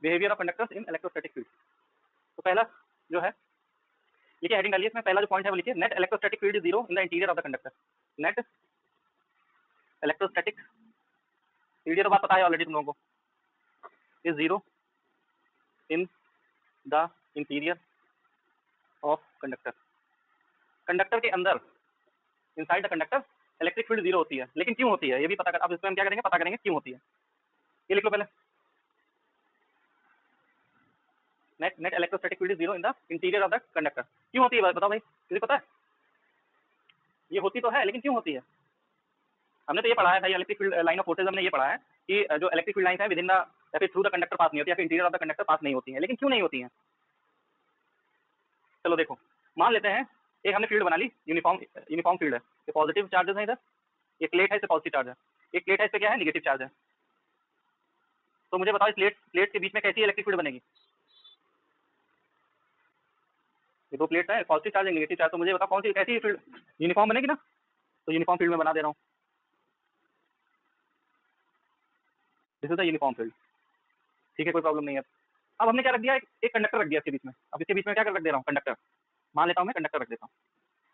Behaviour of conductors in electrostatic field. तो पहला जो है लिखिए, हेडिंग डालिए इसमें, पहला जो पॉइंट है वो लिखिए, net electrostatic field is zero in the interior of the conductor. Net electrostatic field, तो बात पता है ऑलरेडी तुम लोगों को, is zero in the interior of conductor. Conductor के अंदर, inside the conductor, electric field zero होती है, लेकिन क्यों होती है ये भी पता कर, अब इसमें हम क्या करेंगे, पता करेंगे क्यों होती है। ये लिख लो पहले, net electrostatic field is zero in the interior of the conductor. क्यों होती है बताओ भाई, किसी को पता है? ये होती तो है, लेकिन क्यों होती है? हमने तो ये पढ़ा है भाई, electric field line of forces, हमने ये पढ़ा है कि जो इलेक्ट्रिक फील्ड लाइन है विद इन द या फिर थ्रू द कंडक्टर पास नहीं होती, या फिर इंटीरियर ऑफ द कंडक्टर पास नहीं होती है, लेकिन क्यों नहीं होती है? चलो देखो, मान लेते हैं एक हमने फील्ड बना ली, यूनिफॉर्म फील्ड है, ये पॉजिटिव चार्जेस है, इधर एक प्लेट है, इसे पॉजिटिव चार्ज है, एक प्लेट है, इस पे क्या है, निगेटिव चार्ज है। तो मुझे बताओ इस प्लेट के बीच में कैसी इलेक्ट्रिक फील्ड बनेगी? ये दो प्लेट है, पॉजिटिव चार्ज है, निगेटिव चार्ज, तो मुझे बताओ कौन सी कैसी फील्ड यूनिफॉर्म बनेगी ना? तो यूनिफॉर्म फील्ड में बना दे रहा हूँ, this is the uniform field, ठीक है, कोई प्रॉब्लम नहीं है। अब हमने क्या रख दिया, एक कंडक्टर रख दिया इसके बीच में। अब इसके बीच में क्या रख दे रहा हूँ, कंडक्टर मान लेता हूँ, मैं कंडक्टर रख देता हूँ।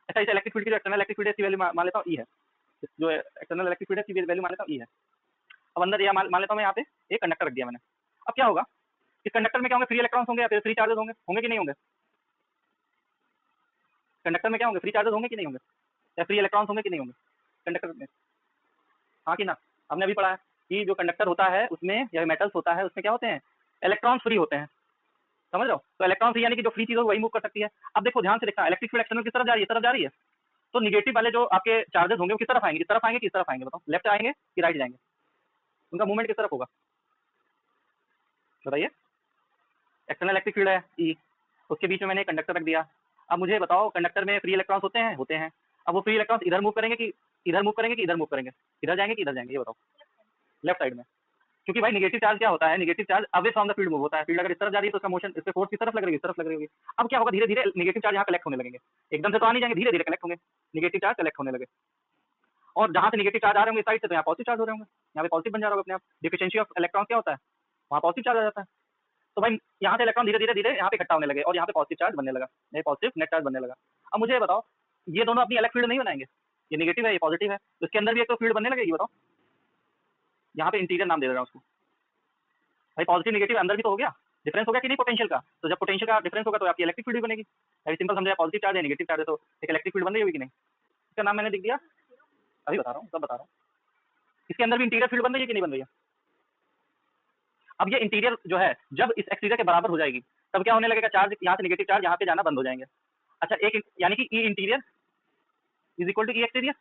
अच्छा, इस इलेक्ट्रिक फील्ड की जो एक्सटर्नल इलेक्ट्रिक फील्ड है इसकी वैल्यू मान लेता हूँ ई है, जो एक्सटर्नल इलेक्ट्रिक फील्ड है इसकी वैल्यू मान लेता हूँ ई है। अब अंदर यह मान लेता हूँ मैं, यहाँ पे एक कंडक्टर रख दिया मैंने। अब क्या होगा, इस कंडक्टर में क्या होंगे, फ्री इलेक्ट्रॉन्स होंगे या फिर फ्री चार्जेस होंगे कि नहीं होंगे? कंडक्टर में क्या होंगे, फ्री चार्जेस होंगे कि नहीं होंगे, या फ्री इलेक्ट्रॉन्स होंगे कि नहीं होंगे कंडक्टर में? हाँ कि ना? हमने अभी पढ़ा है कि जो कंडक्टर होता है उसमें, या मेटल्स होता है उसमें क्या होते हैं, इलेक्ट्रॉन्स फ्री होते हैं, समझ रहे हो? तो इलेक्ट्रॉन फ्री यानी कि जो फ्री चीज हो वही मूव कर सकती है। अब देखो ध्यान से देखना, इलेक्ट्रिक फील्ड एक्सटर्नल किस तरफ जा रही है, तरफ जा रही है, तो निगेटिव वाले जो आपके चार्जेस होंगे वो किस तरफ आएंगे, किस तरफ आएंगे बताओ, लेफ्ट आएंगे कि राइट जाएंगे? उनका मूवमेंट किस तरफ होगा बताइए? एक्सटर्नल इलेक्ट्रिक फील्ड है ई, उसके बीच में मैंने कंडक्टर रख दिया। अब मुझे बताओ कंडक्टर में फ्री इलेक्ट्रॉन्स होते हैं, होते हैं। अब वो फ्री इलेक्ट्रॉन्स इधर मूव करेंगे कि इधर मूव करेंगे कि इधर मूव करेंगे, इधर जाएंगे कि इधर जाएंगे, ये बताओ? लेफ्ट साइड में, क्योंकि भाई निगेटिव चार्ज क्या होता है, negative charge away from the field move होता है। फील्ड अगर इस तरफ जा रही है तो उसका मोशन, इस पे फोर्स किस तरफ लग रही है, इस तरफ लग रही होगी। अब क्या होगा, धीरे धीरे निगेटिव चार्ज यहाँ कलेक्ट होने लगेंगे, एकदम से तो आ नहीं जाएंगे, धीरे धीरे कलेक्ट होंगे, निगेटिव चार्ज कलेक्ट होने लगे, और जहाँ से निगेटिव चार्ज आ रहे होंगे इस साइड से, तो यहाँ पॉजिटिव चार्ज हो रहे होंगे, यहाँ पे पॉजिटिव बन जा रहा होगा अपने आप। डिफिशिएंसी ऑफ इलेक्ट्रॉन क्या होता है, वहाँ पॉजिटिव चार्ज आ जाता है। तो भाई यहाँ से इलेक्ट्रॉन धीरे धीरे धीरे यहाँ पे इकट्ठा होने लगे, और यहाँ पे पॉजिटिव चार्ज बनने लगा, ये पॉजिटिव नेट चार्ज बनने लगा। अब मुझे बताओ, ये दोनों अपनी अलग फील्ड नहीं बनाएंगे, ये निगेटिव है ये पॉजिटिव है, तो इसके अंदर भी एक तो फील्ड बनने लगेगी, बताओ? यहाँ पे इंटीरियर नाम दे रहा हूँ उसको, भाई पॉजिटिव निगेटिव अंदर भी तो हो गया, डिफरेंस हो गया कि नहीं पोटेंशियल का? तो जब पोटेंशियल का डिफरेंस होगा तो आपकी इलेक्ट्रिक फील्ड भी बनेगी। अभी सिंपल समझाया, पॉजिटिव चार्ज है निगेटिव चार्ज है, तो एक इलेक्ट्रिक फील्ड बन रही होगी कि नहीं? इसका नाम मैंने लिख दिया, अभी बता रहा हूँ, सब बता रहा हूँ। इसके अंदर भी इंटीरियर फील्ड बन रही है कि नहीं बन रही है? अब ये इंटीरियर जो है जब इस एक्सटीरियर के बराबर हो जाएगी तब क्या होने लगेगा, चार्ज यहाँ से निगेटिव चार्ज यहाँ पे जाना बंद हो जाएंगे। अच्छा, एक यानी कि E interior is equal to E exterior.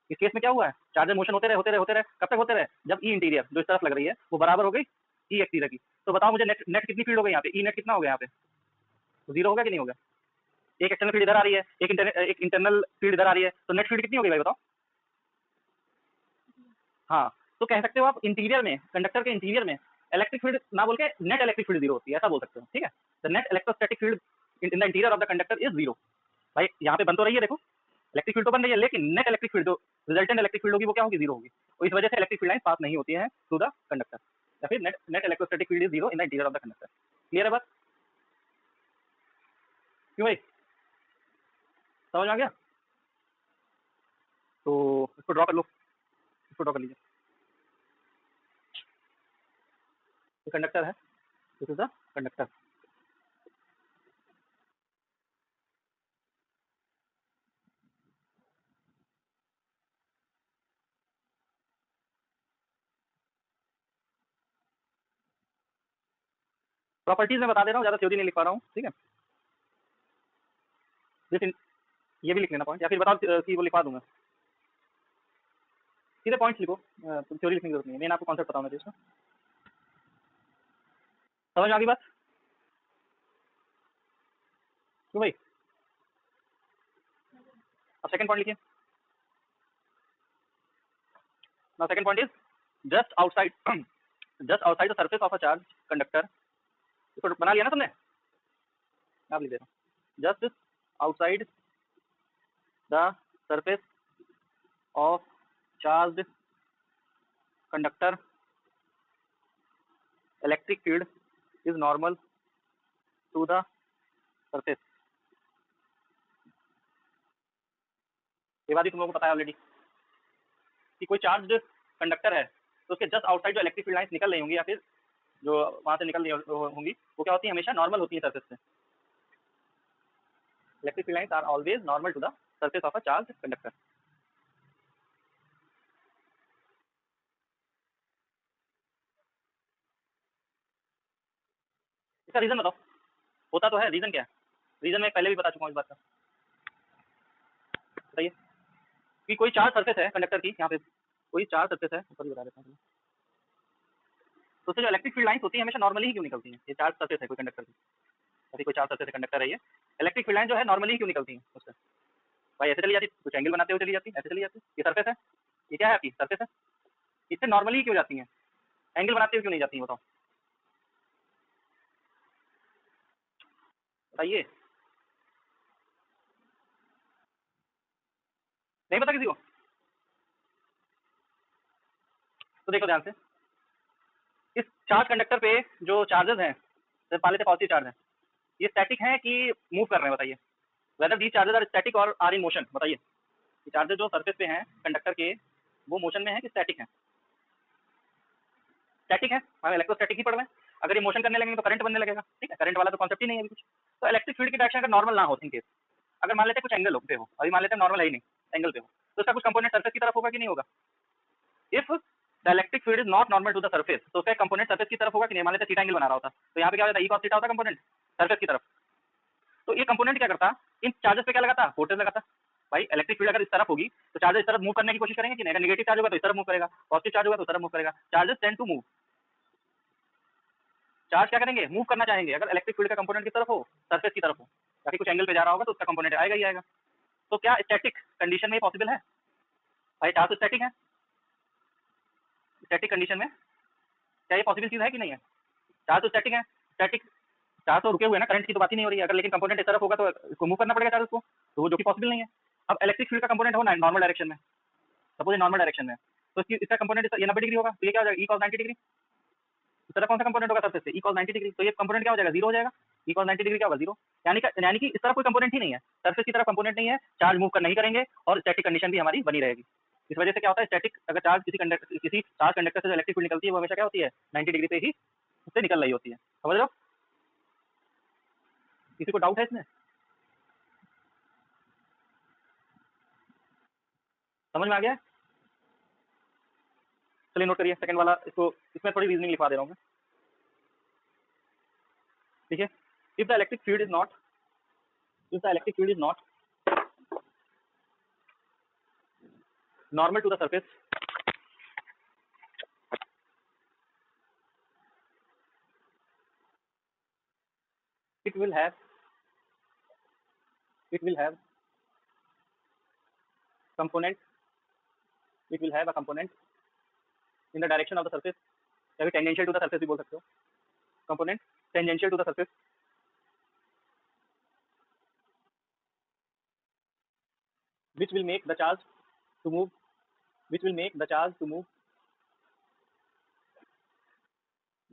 इस केस में क्या हुआ है, चार्ज मोशन होते रहे होते रहे होते रहे, कब तक होते रहे, जब ई इंटीरियर जो इस तरफ लग रही है वो बराबर हो गई ई एक्सटीरियर की। तो बताओ मुझे नेट नेट कितनी फील्ड हो गई यहाँ पे, ई नेट कितना हो गया यहाँ पे, तो जीरो हो गया कि नहीं हो गया? एक एक्सटर्नल फील्ड इधर आ रही है, एक इंटरनल फील्ड इधर आ रही है, तो नेट फील्ड कितनी हो गई भाई बताओ? हाँ, तो कह सकते हो आप इंटीरियर में, कंडक्टर के इंटीरियर में इलेक्ट्रिक फील्ड ना बोल के नेट इलेक्ट्रिक फील्ड जीरो होती है, ऐसा बोल सकते हो, ठीक है? The net electrostatic field in the interior of the conductor is zero. भाई यहाँ पे बन तो रही है, देखो इलेक्ट्रिक फील्ड तो बन रही है, लेकिन नेट इलेक्ट्रिक फील्ड जो रिजल्टेंट इलेक्ट्रिक फील्ड होगी वो क्या होगी, जीरो होगी, और इस वजह से इलेक्ट्रिक फील्ड लाइन पास नहीं होती है थ्रू द कंडक्टर, या फिर net net electrostatic field is zero in the interior of the conductor. Clear है बात? क्यों भाई, समझ में आ गया? तो इसको ड्रॉ कर लो, इसको ड्रॉ कर लीजिए, कंडक्टर है, this is the conductor. Properties में बता दे रहा हूँ, ज्यादा थ्योरी नहीं लिख पा रहा हूँ, ठीक है? ये भी लिख लेना पॉइंट, या फिर बताओ कि वो लिखवा दूंगा, सीधे पॉइंट्स लिखो, थ्योरी लिखने की जरूरत नहीं है, मैंने आपको कॉन्सेप्ट बताऊंगा इसमें। समझ में आ गई बात? क्यों भाई? अब सेकंड पॉइंट लिखिए ना, second point is just outside just outside the surface of a charge conductor. इसको बना लिया ना तुमने, आप लिख दे रहा हूँ, just outside the surface of charge conductor electric field is normal to the surface. ये बात ही तुम लोगों को पता है ऑलरेडी कि कोई चार्ज कंडक्टर है तो उसके जस्ट आउटसाइड जो इलेक्ट्रिक फील्ड लाइंस निकल रही होंगी या फिर जो वहां से निकल रही होंगी वो क्या होती है, हमेशा नॉर्मल होती है सरफेस से। Electric field lines are always normal to the surface of a charge conductor. इसका रीजन बताओ, होता तो है, रीजन क्या है? रीजन मैं पहले भी बता चुका हूँ इस बात का, बताइए। कि कोई चार्ज सरफेस है कंडक्टर की, यहाँ पे कोई चार्ज सरफेस है, ऊपर ही बता देता हूँ, तो उससे जो इलेक्ट्रिक फील्ड लाइंस होती है हमेशा नॉर्मली ही क्यों निकलती हैं? ये चार्ज सरफेस है कोई कंडक्टर की, अभी कोई चार्ज सरफेस है कंडक्टर है, ये इलेक्ट्रिक फील्ड लाइन जो है नॉर्मली ही क्यों निकलती हैं उससे? भाई ऐसे चली जाती, कुछ एंगल बनाते हुए चली जाती, ऐसे चली जाती, ये सरफेस है, ये क्या है आपकी सरफेस है, इससे नॉर्मली क्यों जाती हैं, एंगल बनाते हुए क्यों नहीं जाती हैं, बताओ बताइए। नहीं पता किसी को? तो देखो ध्यान से, इस चार्ज कंडक्टर पे जो चार्जेस हैं, जैसे मान लेते पॉजिटिव चार्ज हैं, ये स्टैटिक हैं कि मूव कर रहे हैं, बताइए। Whether the charges are static और आर इन मोशन, बताइए। ये चार्जेस जो सरफेस पे हैं कंडक्टर के, वो मोशन में है कि स्टैटिक है? स्टैटिक है, हम इलेक्ट्रोस्टैटिक ही पढ़ रहे हैं। अगर ये मोशन करने लगेंगे तो करंट बनने लगेगा, ठीक है, करंट वाला तो कॉन्सेप्ट ही नहीं है अभी कुछ। तो इलेक्ट्रिक फील्ड की डायरेक्शन अगर नॉर्मल ना हो, थिंक केस, अगर मान लेते हैं कुछ एंगल पे हो, अभी मान लेते हैं नॉर्मल है ही नहीं, एंगल पे हो, तो उसका कुछ कंपोनेंट सरफेस की तरफ होगा कि नहीं होगा? If the electric field is not normal to the surface, तो उसका कंपोनेंट सरफेस की तरफ होगा कि नहीं? मान लेते थीटा एंगल बना रहा होता, तो यहाँ पे क्या होता है, ई कॉस थीटा होता कंपोनेंट सरफेस की तरफ। तो ये कंपोनेंट क्या करता, इन चार्जेस पे क्या लगाता, फोर्सेस लगाता। भाई इलेक्ट्रिक फील्ड अगर इस तरफ होगी तो चार्जेस इस तरफ मूव करने की कोशिश करेंगे कि नहीं? अगर नेगेटिव चार्ज होगा तो इस तरफ मूव करेगा, पॉजिटिव चार्ज होगा तो इस तरफ मूव करेगा, charges tend to move, charge क्या करेंगे, मूव करना चाहेंगे। अगर इलेक्ट्रिक फील्ड का कंपोनेंट किस तरफ हो, सरफेस की तरफ हो, ताकि कुछ एंगल पे जा रहा होगा तो उसका कंपोनेंट आएगा ही आएगा। तो क्या स्टैटिक कंडीशन में पॉसिबल है? भाई चार्ज तो स्टैटिक है, स्टैटिक कंडीशन में क्या ये पॉसिबल चीज है कि नहीं है? चार्ज तो स्टैटिक है, स्टैटिक चार्ज तो रुके हुए ना, करंट की तो बात ही नहीं हो रही है। अगर लेकिन कंपोनेंट इस तरफ होगा तो इसको मूव करना पड़ेगा चार्ज को, तो वो जो कि पॉसिबल नहीं है। अब इलेक्ट्रिक फील्ड का कंपोनेंट हो नॉर्मल डायरेक्शन में, सपोज ये नॉर्मल डायरेक्शन में है, तो इसका कंपोनेंट ये 90 डिग्री होगा, तो ये क्या हो जाएगा, ई कॉस 90 डिग्री। इस तरफ कौन सा कंपोनेंट होगा सरफेस से, ई कॉस 90 डिग्री, तो ये कंपोनेंट क्या हो जाएगा, जीरो हो जाएगा। ई कॉस 90 डिग्री क्या होगा, जीरो। यानी कि इस तरफ कोई कंपोनेंट ही नहीं है, सरफेस की तरफ कंपोनेंट नहीं है, चार्ज मूव कर नहीं करेंगे और स्टैटिक कंडीशन भी हमारी बनी रहेगी। इस वजह से क्या होता है, स्टैटिक अगर चार्ज किसी चार्ज कंडक्टर से जो इलेक्ट्रिक फील्ड निकलती है वो हमेशा क्या होती है, 90 डिग्री पे ही उससे निकल रही होती है। समझ रहे हो? किसी को डाउट है इसमें? समझ में आ गया? चलिए नोट करिए सेकंड वाला, इसको इसमें थोड़ी रीजनिंग लिखवा दे रहा हूँ मैं, ठीक है। If the electric field is not, if the electric field is not normal to the surface, it will have component, it will have a component in the direction of the surface, या फिर tangential to the surface भी बोल सकते हो, component tangential to the surface, which will make the charge to move, which will make the charge to move,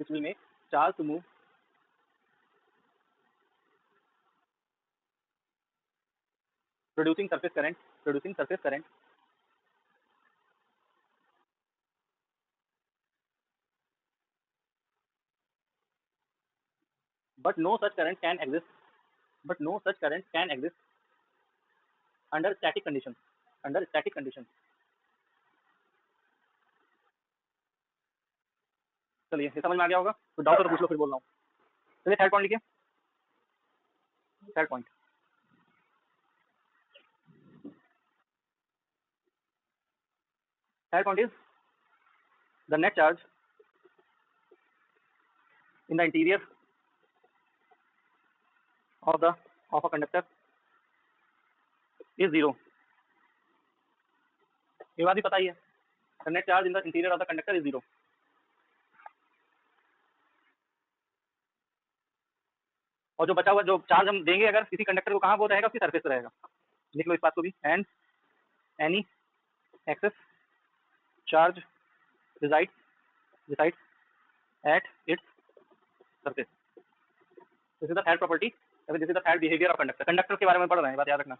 which will make charge to move producing surface current, producing surface current, but no such current can exist, but no such current can exist under static conditions, under static conditions। चलिए ये समझ में आ गया होगा, तो doubt हो तो पूछ लो, फिर बोल रहा हूँ। चलिए थर्ड पॉइंट लिखिए, third point, third point is the net charge in the interior of the of a conductor is zero। ये बात भी पता ही है, the net charge in the interior of the conductor is zero। और जो बचा हुआ जो चार्ज हम देंगे अगर किसी कंडक्टर को, कहाँ वो रहेगा, उसकी सरफेस पे रहेगा। लिख लो इस बात को भी, and any excess charge resides at its surface। This is the third property या फिर this is the third behaviour of conductor. Conductor के बारे में पढ़ रहे हैं, बात याद रखना।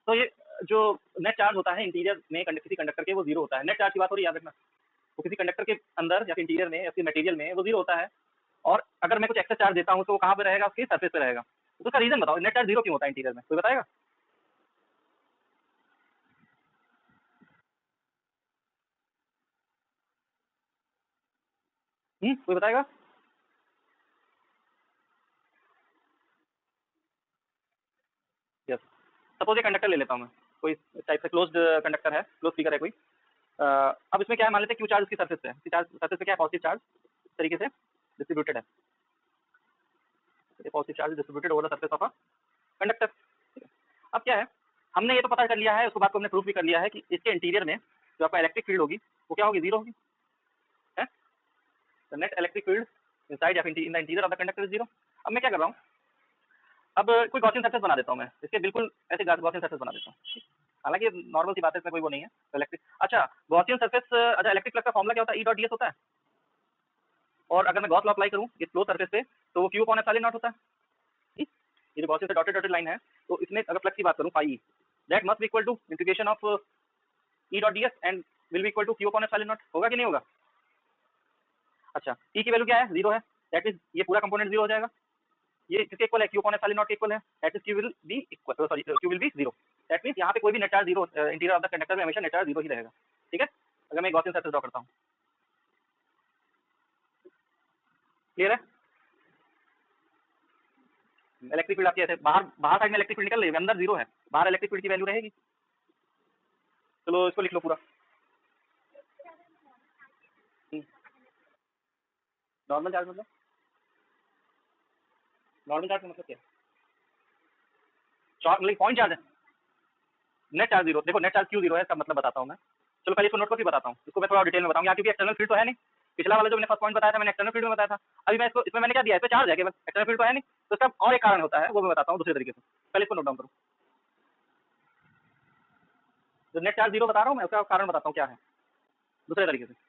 तो ये जो नेट चार्ज होता है इंटीरियर में किसी कंडक्टर के, वो जीरो होता है। नेट चार्ज की बात हो रही है, याद रखना। वो किसी कंडक्टर के अंदर या फिर इंटीरियर में या फिर मटेरियल में वो जीरो होता है। और अगर मैं कुछ एक्स्ट्रा चार्ज देता हूँ तो वो कहाँ पे रहेगा, उसकी सरफेस पे रहेगा। तो उसका रीजन बताओ, नेट चार्ज जीरो क्यों होता है इंटीरियर में, कोई बताएगा? कोई बताएगा? यस, सपोज ये कंडक्टर ले लेता हूँ मैं, कोई टाइप से क्लोज्ड कंडक्टर है, क्लोज फिगर है कोई। अब इसमें क्या है, मान लेते हैं क्यू चार्ज उसकी सरफेस पे है, उसकी चार्ज सरफेस पे क्या है, पॉजिटिव चार्ज तरीके से डिस्ट्रीब्यूटेड है, positive charge distributed over the surface of a conductor. अब क्या है, हमने ये तो पता कर लिया है, उसके बाद को हमने प्रूफ भी कर लिया है कि इसके इंटीरियर में जो आपका इलेक्ट्रिक फील्ड होगी वो क्या होगी, जीरो होगी। है, the net electric field inside या in the interior of the conductor is zero. अब मैं क्या कर रहा हूँ, अब कोई गॉसियन सरफेस बना देता हूँ मैं, इसके बिल्कुल ऐसे गॉसियन सरफेस बना देता हूँ। हालांकि नॉर्मल सी बात है, इसमें कोई वो नहीं है इलेक्ट्रिक। अच्छा, गॉसियन सरफेस, अच्छा इलेक्ट्रिक फ्लक्स का फॉर्मूला क्या होता है, ई डॉट डी एस होता है। और अगर मैं गॉस लॉ अप्लाई करूँ इस क्लोज सरफेस पे तो वो क्यू अपॉन एप्सिलॉन नॉट होता है। ठीक? ये जो गॉसियन से डॉटेड डॉटेड लाइन है, तो इसमें अगर फ्लक्स की बात करूँ phi, that must be equal to integration of E dot D S and will be equal to Q upon epsilon naught. होगा कि नहीं होगा? अच्छा, ई की वैल्यू क्या है, जीरो है, दैट मींस ये पूरा कंपोनेंट जीरो हो जाएगा। ये किसके इक्वल है, क्यू अपॉन एप्सिलॉन नॉट के इक्वल है, that means Q will be equal, sorry Q will be zero. That means यहाँ पे कोई भी net charge zero, interior of the conductor में हमेशा नेट चार्ज जीरो ही रहेगा। ठीक है, अगर मैं गॉसियन सरफेस ड्रॉ करता हूँ, क्लियर है? इलेक्ट्रिक फील्ड आपकी ऐसे बाहर बाहर साइड में इलेक्ट्रिक फील्ड निकल रही है, अंदर जीरो है, बाहर इलेक्ट्रिक फील्ड की वैल्यू रहेगी। चलो इसको लिख लो पूरा। नॉर्मल चार्ज मतलब, नॉर्मल चार्ज का मतलब क्या है, चार्ज मतलब पॉइंट चार्ज है, नेट चार्ज जीरो। देखो नेट चार्ज क्यों जीरो है, इसका मतलब बताता हूँ मैं। चलो पहले इसको नोट करके बताता हूँ, इसको मैं थोड़ा डिटेल में बताऊंगा क्योंकि एक्सटर्नल फील्ड तो है नहीं। पिछला वाला जो मैंने फर्स्ट पॉइंट बताया था, मैंने एक्सटर्नल फील्ड में बताया था। अभी मैं इसको, इसमें मैंने क्या दिया है, इसमें चार्ज है केवल, एक्सटर्नल फील्ड तो है नहीं। तो इसका और एक कारण होता है, वो मैं बताता हूँ दूसरे तरीके से। पहले इसको नोट डाउन करो, जो नेट चार्ज जीरो बता रहा हूँ मैं, उसका कारण बताता हूँ क्या है दूसरे तरीके से।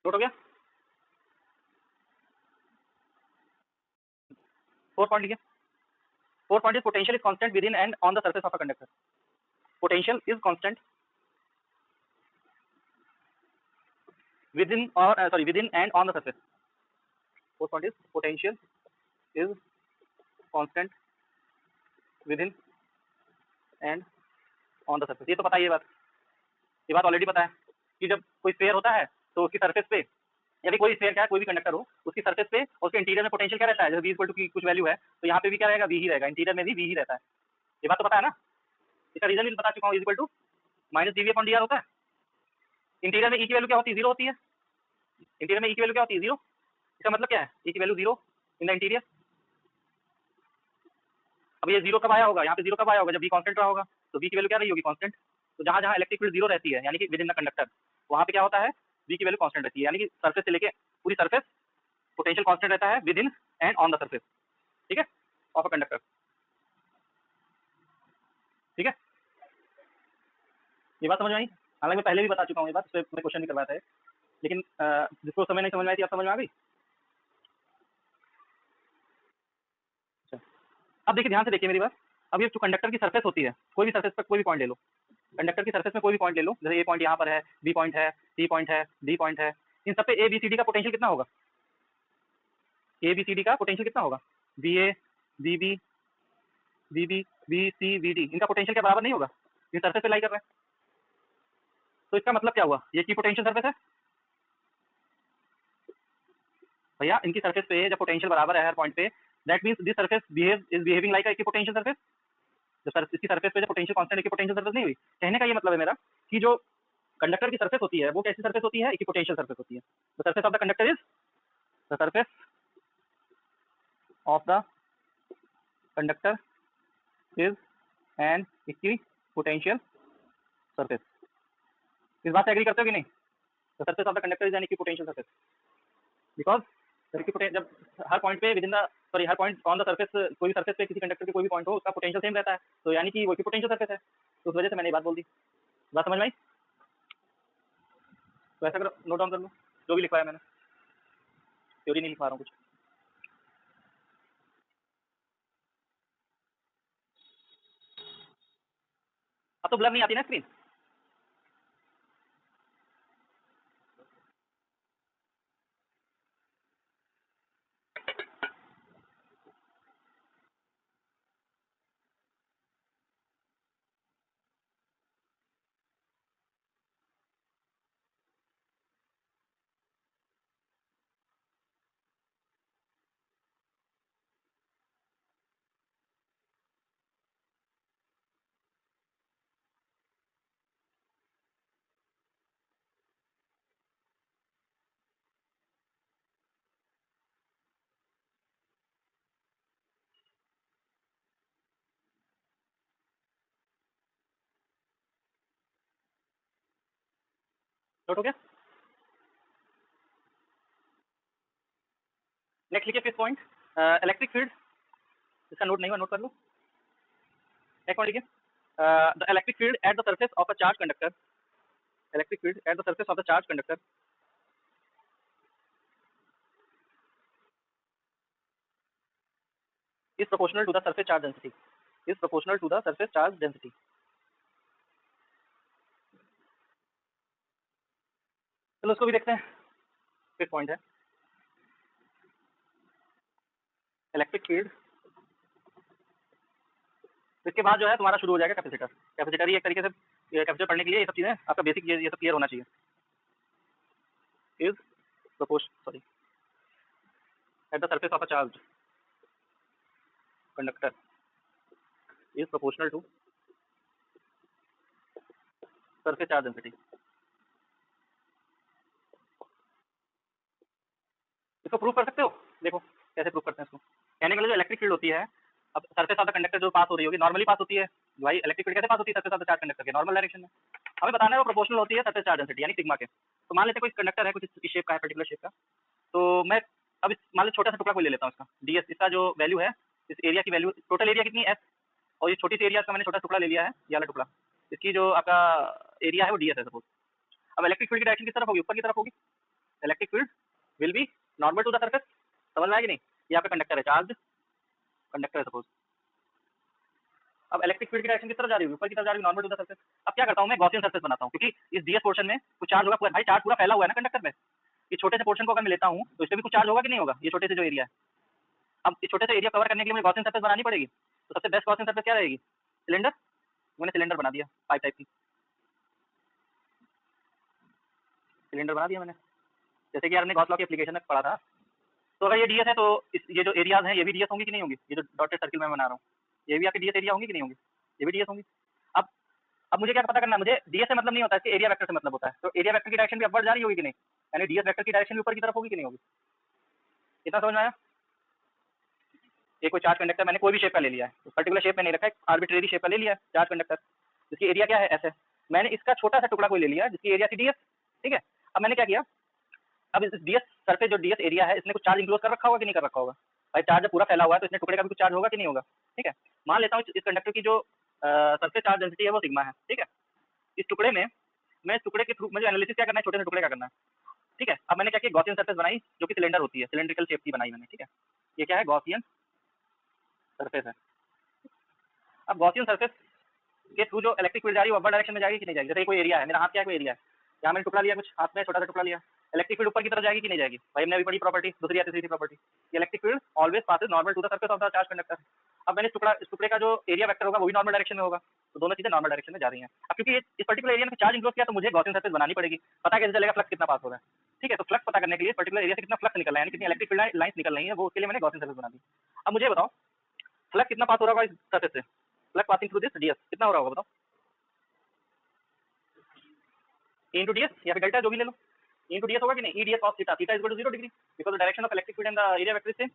नोट हो गया? 4 पॉइंट लिखिए। 4 point is potential is constant within and on the surface of a conductor. Potential is constant within और sorry within and on the surface. 4 point is potential is constant within and on the surface. ये तो पता है, ये बात already पता है कि जब कोई स्फीयर होता है तो उसकी सरफेस पे, यानी कोई स्फीयर क्या है, कोई भी कंडक्टर हो, उसकी सरफेस पे और उसके इंटीरियर में पोटेंशियल क्या रहता है, जैसे v इक्वल टू की कुछ वैल्यू है तो यहाँ पे भी क्या रहेगा, v ही रहेगा, इंटीरियर में भी v ही रहता है। ये बात तो पता है ना, इसका रीजन भी बता चुका हूँ, is equal to minus D V upon D R होता है। इंटीरियर में ई की वैल्यू क्या होती है, जीरो होती है। इंटीरियर में ई की वैल्यू क्या होती है, जीरो। इसका मतलब क्या है, ई की value zero in the interior. अब ये जीरो कब आया होगा, यहाँ पे जीरो कब आया होगा, जब v कांस्टेंट रहा होगा, तो v की वैल्यू क्या रही होगी, कांस्टेंट। तो जहाँ जहाँ इलेक्ट्रिक फील्ड जीरो रहती है, यानी कि विद इन द कंडक्टर, वहाँ पे क्या होता है, v की वैल्यू कांस्टेंट रहती है, यानी कि सरफेस से लेके पूरी सरफेस पोटेंशियल कांस्टेंट रहता है with in and on the surface. ठीक है, ऑफ अ कंडक्टर। ठीक है, ये बात समझ में आई? हालांकि मैं पहले भी बता चुका हूँ ये बात, इस पर मैं क्वेश्चन भी करवाया था, लेकिन जिसको समय नहीं समझ में आई थी, अब समझ में आ गई। अच्छा, अब देखिए ध्यान से देखिए मेरी बात। अब ये जो कंडक्टर की सरफेस होती है, कोई भी सरफेस पर कोई भी पॉइंट ले लो, कंडक्टर की सरफेस में कोई भी पॉइंट ले लो, जैसे ए पॉइंट यहाँ पर है, बी पॉइंट है, सी पॉइंट है, डी पॉइंट है, इन सब पे ए बी सी डी का पोटेंशियल कितना होगा, ए बी सी डी का पोटेंशियल कितना होगा, B A B B B B B C B D, इनका पोटेंशियल क्या बराबर नहीं होगा, इन सरफेस पे लाई कर रहे हैं। तो इसका मतलब क्या हुआ, ये की पोटेंशियल सरफेस है भैया, इनकी सरफेस पे जब पोटेंशियल बराबर है हर पॉइंट पे, that means this surface is behaving like a potential surface. जो इसकी सरफेस पे जो पोटेंशियल कांस्टेंट की पोटेंशियल सरफेस नहीं हुई, कहने का ये मतलब है मेरा कि जो कंडक्टर की सरफेस होती है वो कैसी सरफेस होती है, इक्विपोटेंशियल सरफेस होती है। The surface of the conductor is the surface of the conductor is an equipotential surface. इस बात से एग्री करते हो कि नहीं? The surface of the conductor is an equipotential surface because जब हर पॉइंट पे within the sorry her point on the surface, कोई भी सरफेस पे किसी कंडक्टर के कोई भी पॉइंट हो उसका पोटेंशियल सेम रहता है, तो यानी कि वो इक्विपोटेंशियल सरफेस है। तो उस वजह से मैंने ये बात बोल दी। बात समझ में आई? तो ऐसा करो, नोट डाउन कर लो जो भी लिखवाया मैंने, थ्योरी नहीं लिखवा रहा हूँ कुछ। अब तो ब्लर नहीं आती ना स्क्रीन? नोट हो गया? नेक्स्ट लिखिए 5th पॉइंट, इलेक्ट्रिक फील्ड। इसका नोट नहीं हुआ, नोट कर लो। नेक्स्ट पॉइंट लिखिए, the electric field at the surface of a charge conductor, electric field at the surface of the charge conductor is proportional to the surface charge density, is proportional to the surface charge density। चलो उसको भी देखते हैं। 5th point है electric field. इसके बाद जो है तुम्हारा शुरू हो जाएगा कैपेसिटर। कैपेसिटर ही एक तरीके से, कैपेसिटर पढ़ने के लिए ये सब चीजें आपका बेसिक ये सब क्लियर होना चाहिए। Is sorry at the surface of a charge conductor is proportional to surface charge density. इसको प्रूव कर सकते हो? देखो कैसे प्रूव करते हैं इसको। कहने के लिए जो इलेक्ट्रिक फील्ड होती है, अब सरफेस ऑफ द कंडक्टर जो पास हो रही होगी, नॉर्मली पास होती है भाई। इलेक्ट्रिक फील्ड कैसे पास होती है? Surface of the charge conductor के नॉर्मल डायरेक्शन में। हमें बताना है वो प्रोपोर्शनल होती है सरफेस चार्ज डेंसिटी यानी सिग्मा के। तो मान लेते हैं कोई कंडक्टर है, कुछ इस शेप का है, पर्टिकुलर शेप का। तो मैं अब मान लो छोटा सा टुकड़ा कोई ले लेता हूँ इसका ds, इसका जो वैल्यू है, इस एरिया की वैल्यू, टोटल एरिया कितनी s, और ये छोटी सी एरिया का मैंने छोटा टुकड़ा ले लिया है, ये वाला टुकड़ा, इसकी जो आपका एरिया है वो ds है सपोज। अब इलेक्ट्रिक फील्ड की डायरेक्शन किस तरफ होगी? ऊपर की तरफ होगी। Electric field will be normal to the surface. समझ में आया कि नहीं? ये आपका कंडक्टर है, चार्ज कंडक्टर है सपोज। अब इलेक्ट्रिक फील्ड की डायरेक्शन किस तरफ जा रही है? ऊपर की तरफ जा रही है, नॉर्मल टू द सरफेस। अब क्या करता हूँ मैं, गॉसियन सरफेस बनाता हूँ, क्योंकि इस ds पोर्शन में कुछ चार्ज होगा। भाई चार्ज पूरा फैला हुआ है ना कंडक्टर में। इस छोटे से पोर्शन को अगर मैं लेता हूँ तो इसमें भी कुछ चार्ज होगा कि नहीं होगा? ये छोटे से जो एरिया है, अब इस छोटे से एरिया कवर करने के लिए मुझे गॉसियन सरफेस बनानी पड़ेगी। तो सबसे बेस्ट गॉसियन सरफेस क्या रहेगी? सिलेंडर। मैंने सिलेंडर बना दिया, पाइप टाइप की सिलेंडर बना दिया मैंने, जैसे कि यार हमने गॉस लॉ की एप्लीकेशन में पढ़ा था। तो अगर ये ds है तो ये जो एरियाज हैं ये भी ds होंगी कि नहीं होंगी? ये जो डॉटेड सर्किल मैं बना रहा हूँ ये भी आपकी ds एरिया होंगी कि नहीं होंगी? ये भी ds होंगी। अब मुझे क्या पता करना है? मुझे ds से मतलब नहीं होता, इसके एरिया वेक्टर से मतलब होता है। तो एरिया वेक्टर की डायरेक्शन भी अपवर्ड जा रही होगी कि नहीं? यानी ds वेक्टर की डायरेक्शन भी ऊपर की तरफ होगी कि नहीं होगी? इतना समझ में आया? ये कोई चार्ज कंडक्टर मैंने कोई भी शेप का ले लिया है, उस पर्टिकुलर शेप में नहीं रखा है, आर्बिट्रेरी शेप का ले लिया है चार्ज कंडक्टर, जिसकी एरिया क्या है? ऐसे मैंने इसका छोटा सा टुकड़ा कोई ले लिया जिसकी एरिया थी ds। ठीक है, अब मैंने क्या किया, अब इस ds सरफेस जो ds एरिया है इसने कुछ चार्ज इंक्लोज कर रखा होगा कि नहीं कर रखा होगा? भाई चार्ज जब पूरा फैला हुआ है तो इसमें टुकड़े का भी कुछ चार्ज होगा कि नहीं होगा? ठीक है, मान लेता हूँ इस कंडक्टर की जो सरफेस चार्ज डेंसिटी है वो सिग्मा है। ठीक है, इस टुकड़े में मैं इस टुकड़े के थ्रू मुझे एनालिसिस क्या करना है, छोटे से टुकड़े का करना है। ठीक है, अब मैंने क्या किया, गॉसियन सरफेस बनाई जो कि सिलेंडर होती है, सिलेंड्रिकल शेप की बनाई मैंने। ठीक है, ये क्या है? गॉसियन सरफेस है। अब गॉसियन सरफेस के थ्रू जो इलेक्ट्रिक फील्ड जा रही है वो अपर डायरेक्शन में जाएगी कि नहीं जाएगी? जैसे कोई एरिया है, मेरा हाथ क्या है, कोई एरिया है, यहाँ मैंने टुकड़ा लिया, कुछ हाथ में छोटा सा टुकड़ा लिया, इलेक्ट्रिक फील्ड ऊपर की तरफ जाएगी कि नहीं जाएगी? भाई हमने अभी पढ़ी प्रॉपर्टी, दूसरी या तीसरी property, electric field always passes normal to the surface of the charge conductor. अब मैंने इस टुकड़े का जो एरिया वेक्टर होगा वो भी नॉर्मल डायरेक्शन में होगा, तो दोनों चीजें नॉर्मल डायरेक्शन में जा रही हैं। अब क्योंकि इस पर्टिकुलर एरिया में चार्ज इंक्लोज किया तो मुझे गॉसियन सरफेस बनानी पड़ेगी। पता कैसे चलेगा फ्लक्स कितना पास हो रहा है? ठीक है, तो फ्लक्स पता करने के लिए पर्टिकुलर एरिया से कितना फ्लक्स निकल रहा है, यानी कितनी इलेक्ट्रिक फील्ड लाइंस निकल रही है, वो उसके लिए मैंने गॉसियन सरफेस बना दी। अब मुझे बताओ फ्लक्स कितना पास हो रहा होगा इस सरफेस से? Flux passing through this ds कितना हो रहा होगा बताओ? इंटू डी एस या फिर डेल्टा जो भी ले लो, इंटू डी एस होगा कि नहीं, E D S cos theta, theta is equal to 0 degree because the direction of electric field and the area vector is same.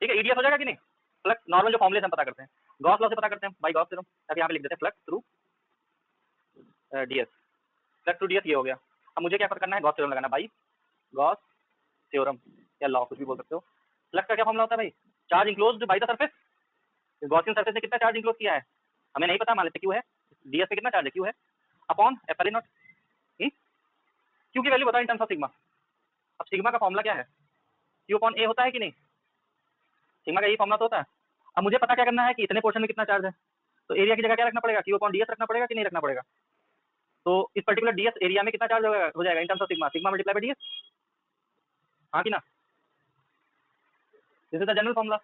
ठीक है, ई डी एस हो जाएगा कि नहीं, फ्लक्स नॉर्मल जो फॉर्मूले से हम पता करते हैं, गॉस लॉ से पता करते हैं बाई गॉस थ्योरम, ताकि यहाँ पे लिख देते हैं flux through D S, flux through D S ये हो गया। अब मुझे क्या करना है, गॉस थ्योरम लगाना बाई गॉस थ्योरम या लॉ कुछ भी बोल सकते हो। फ्लक्स का क्या फॉर्मूला होता है भाई, charge enclosed by the surface, Gaussian surface ने कितना चार्ज इंक्लोज किया है हमें नहीं पता, मान लेते क्यू है, डीएस पे कितना चार्ज है क्यू है, अपॉन एप्सिलॉन नॉट, क्यू की वैल्यू बताओ इन टर्म्स ऑफ सिग्मा। अब सिग्मा का फॉर्मूला क्या है, क्यू अपॉन ए होता है कि नहीं, सिग्मा का यही फॉर्मूला तो होता है। अब मुझे पता क्या करना है कि इतने पोर्शन में कितना चार्ज है, तो एरिया की जगह क्या रखना पड़ेगा, क्यू अपॉन डीएस रखना पड़ेगा कि नहीं रखना पड़ेगा। तो इस पर्टिकुलर डीएस एरिया में कितना चार्ज हो जाएगा in terms of sigma, sigma multiply by DS, हाँ कि ना, this is the general formula.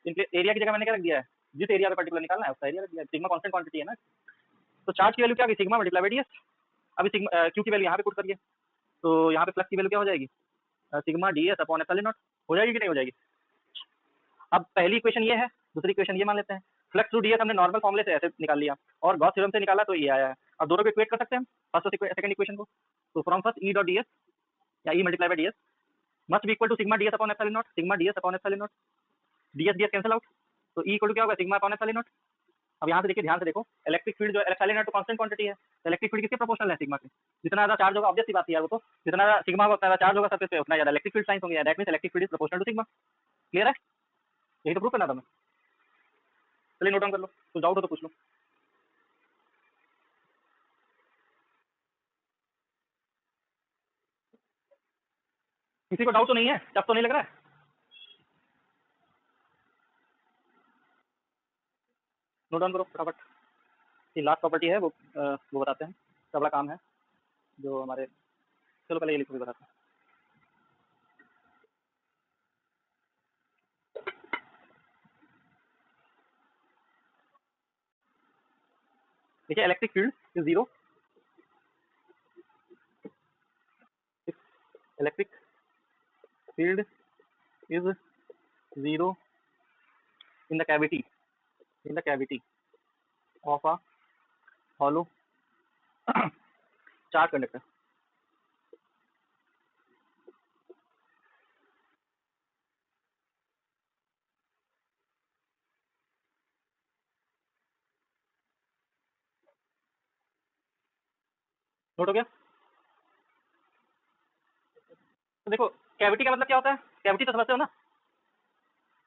Area की जगह मैंने क्या रख दिया है, जिस एरिया पे पर्टिकुलर निकालना है उसका एरिया रख दिया है, सिग्मा कांस्टेंट क्वांटिटी है ना, तो चार्ज की वैल्यू क्या होगी, सिग्मा मल्टीप्लाई बाय डीएस। अभी सिग्मा क्यू की वैल्यू यहाँ पे पुट करिए, तो यहाँ पे फ्लक्स की वैल्यू क्या हो जाएगी, sigma ds upon epsilon not, हो जाएगी कि नहीं हो जाएगी। अब पहली इक्वेशन ये है, दूसरी इक्वेशन ये मान लेते हैं, फ्लक्स टू डीएस हमने नॉर्मल फॉर्मूले से ऐसे निकाल लिया और गॉस थ्योरम से निकाला तो ये आया है, और दोनों को इक्वेट कर सकते हैं हम फर्स्ट और सेकंड इक्वेशन को, तो from first E dot ds या E multiply by ds must be equal to sigma ds upon epsilon naught, sigma ds upon epsilon naught, ds ds cancel out, तो E equal to क्या होगा, sigma upon epsilon not. अब यहाँ से देखिए, ध्यान से देखो, इलेक्ट्रिक फील्ड जो एप्सिलॉन नॉट तो कांस्टेंट क्वांटिटी है, तो इलेक्ट्रिक फील्ड किसके प्रोपोर्शनल है, सिग्मा के, जितना ज्यादा चार्ज होगा, ऑब्वियस सी बात है यार, वो तो जितना ज्यादा सिग्मा होगा उतना ज्यादा चार्ज होगा सरफेस पे, उतना ज्यादा इलेक्ट्रिक फील्ड साइंस होंगे, that means electric field is proportional to sigma. Clear है, यही तो प्रूव करना था मैं, चलिए नोट डाउन कर लो, कुछ डाउट हो तो पूछ लो। किसी को डाउट तो नहीं है, टफ तो नहीं लग रहा है, नोट डाउन करो फटाफट। ये लास्ट प्रॉपर्टी है वो बताते हैं, सबका काम है जो हमारे, चलो पहले ये लिखो भी बताते हैं। देखिए, electric field is zero, electric field is zero in the cavity of a hollow charge conductor. Note हो गया, तो देखो कैविटी का मतलब क्या होता है, कैविटी तो समझते हो ना,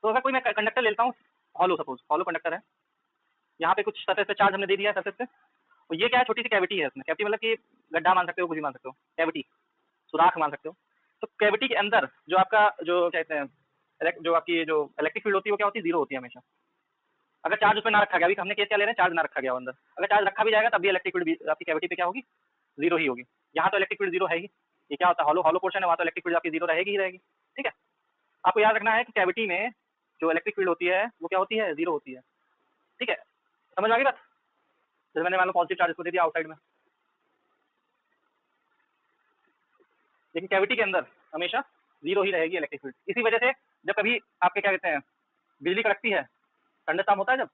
तो अगर कोई मैं कंडक्टर लेता हूँ, हॉलो सपोज हॉलो कंडक्टर है, यहाँ पे कुछ सरफेस पे चार्ज हमने दे दिया है सरफेस पे, तो ये क्या है, छोटी सी कैविटी है इसमें, कैविटी मतलब कि गड्ढा मान सकते हो, कुछ भी मान सकते हो, कैविटी सुराख मान सकते हो। तो कैविटी के अंदर जो आपका जो कहते हैं जो आपकी जो इलेक्ट्रिक फील्ड होती है वो क्या होती है, जीरो होती है हमेशा, अगर चार्ज उसमें ना रखा गया, अभी हमने केस क्या ले रहे हैं, चार्ज ना रखा गया अंदर, अगर चार्ज रखा भी जाएगा तब भी इलेक्ट्रिक फील्ड आपकी कैविटी पे क्या होगी, जीरो ही होगी। यहाँ तो इलेक्ट्रिक फील्ड जीरो है ही, ये क्या होता है, हॉलो हॉलो पोर्शन है, वहाँ तो इलेक्ट्रिक फील्ड आपकी जीरो रहेगी ही रहेगी। ठीक है, आपको याद रखना है कि कैविटी में जो इलेक्ट्रिक फील्ड होती है वो क्या होती है, जीरो होती है। ठीक है, समझ आ गई बात, जैसे मैंने मान लो पॉजिटिव चार्ज को दे दिया आउटसाइड में, लेकिन कैविटी के अंदर हमेशा जीरो ही रहेगी इलेक्ट्रिक फील्ड। इसी वजह से जब कभी आपके क्या कहते हैं बिजली कड़कती है, थंडरस्टॉर्म होता है जब,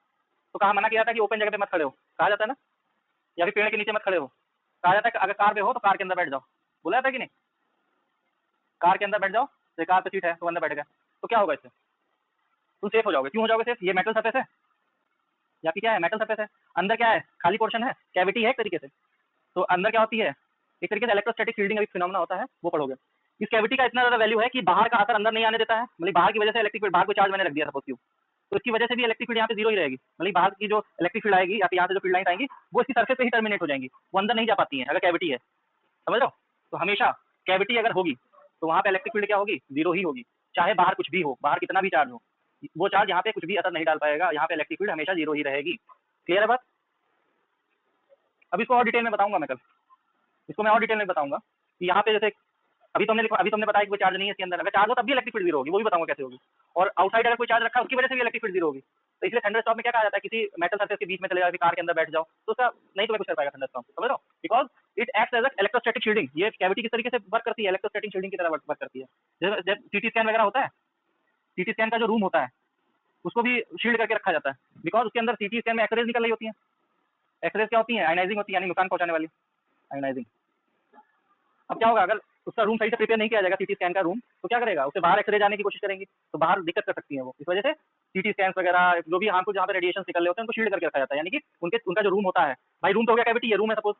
तो कहा मना किया था कि ओपन जगह पे मत खड़े हो, कहा जाता है ना, या फिर पेड़ के नीचे मत खड़े हो, कहा जाता है कि अगर कार पे हो तो कार के अंदर बैठ जाओ, बोला जाता है कि नहीं, कार के अंदर बैठ जाओ, तो कार पे सीट है तो अंदर बैठ गया, तो क्या होगा इससे, तुम सेफ हो जाओगे। क्यों हो जाओगे सेफ, ये मेटल सरफेस है, या फिर क्या है, मेटल सरफेस है, अंदर क्या है, खाली पोर्शन है, कैविटी है एक तरीके से, तो अंदर क्या होती है, एक तरीके से इलेक्ट्रोस्टैटिक फील्डिंग एक फिनोमेना होता है, वो पढ़ोगे। इस कैविटी का इतना ज्यादा वैल्यू है कि बाहर का असर अंदर नहीं आने देता है, मतलब बाहर की वजह से इलेक्ट्रिक फील्ड, बाहर को चार्ज मैंने रख दिया सपोज क्यू, तो इसकी वजह से भी इलेक्ट्रिक फील्ड यहाँ पे जीरो ही रहेगी, मतलब बाहर की जो इलेक्ट्रिक फील्ड आएगी या फिर यहाँ से जो फील्ड लाइन आएंगी वो इसकी सरफेस पे ही टर्मिनेट हो जाएंगी, वो अंदर नहीं जा पाती हैं अगर कैविटी है, समझ लो। तो हमेशा कैविटी अगर होगी तो वहाँ पे इलेक्ट्रिक फील्ड क्या होगी, जीरो ही होगी, चाहे बाहर कुछ भी हो, बाहर कितना भी चार्ज हो, वो चार्ज यहाँ पे कुछ भी असर नहीं डाल पाएगा, यहाँ पे इलेक्ट्रिक फील्ड हमेशा जीरो ही रहेगी। क्लियर है बात, अब इसको और डिटेल में बताऊंगा मैं कल, इसको मैं और डिटेल में बताऊंगा कि यहाँ पे जैसे अभी तुमने बताया कि कोई चार्ज नहीं है इसके अंदर, अगर चार्ज हो तब भी इलेक्ट्रिक फील्ड जीरो होगी, वो भी बताऊंगा कैसे होगी, और आउटसाइड अगर कोई चार्ज रखा है उसकी वजह से भी इलेक्ट्रिक फील्ड जीरो होगी। तो इसलिए थंडरस्टॉर्म में क्या कहा जाता है, किसी मेटल सरफेस के बीच में चले जाओ, कार के अंदर बैठ जाओ, तो उसका नहीं तुम्हें कुछ कर पाएगा थंडरस्टॉर्म, समझ रहे हो, because it acts as electrostatic shielding, ये कैविटी किस तरीके से वर्क करती है, इलेक्ट्रोस्टैटिक शील्डिंग की तरह वर्क करती है। जब सीटी स्कैन वगैरह होता है, सीटी स्कैन का जो रूम होता है उसको भी शील्ड करके रखा जाता है, बिकॉज उसके अंदर सीटी स्कैन में एक्सरेज निकल रही होती है, एक्सरेज क्या होती है, आयनाइजिंग होती है, यानी नुकसान पहुंचाने वाली आयनाइजिंग, क्या होगा, अगर उसका रूम सही से प्रिपेयर नहीं किया जाएगा सीटी स्कैन का रूम, तो क्या करेगा, उसे बाहर एक्सरे जाने की कोशिश करेंगी, तो बाहर दिक्कत कर सकती है वो। इस वजह से सीटी स्कैन वगैरह जो भी हार्मफुल जहाँ पे रेडिएशन निकल रहे होते हैं उनको शील्ड करके रखा जाता है, यानी कि उनका जो रूम होता है, भाई रूम तो हो गया कैविटी है, रूम है सपोज,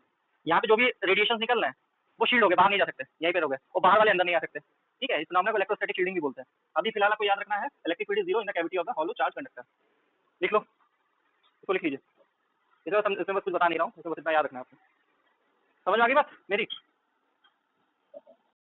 यहाँ पे जो भी रेडिएशन निकल रहे हैं वो शील्ड हो गए, बाहर नहीं जा सकते, यहीं पे हो गए, और बाहर वाले अंदर नहीं आ सकते। ठीक है, इस फिनोमेना को इलेक्ट्रोस्टैटिक शील्डिंग भी बोलते हैं। अभी फिलहाल आपको याद रखना है, electric field is zero in the cavity of the hollow charge conductor. लिख लो, इसको लिख लीजिए। इसमें बस कुछ बता नहीं रहा हूँ, इसमें बस इतना याद रखना है आपको। समझ में आ गई बात मेरी?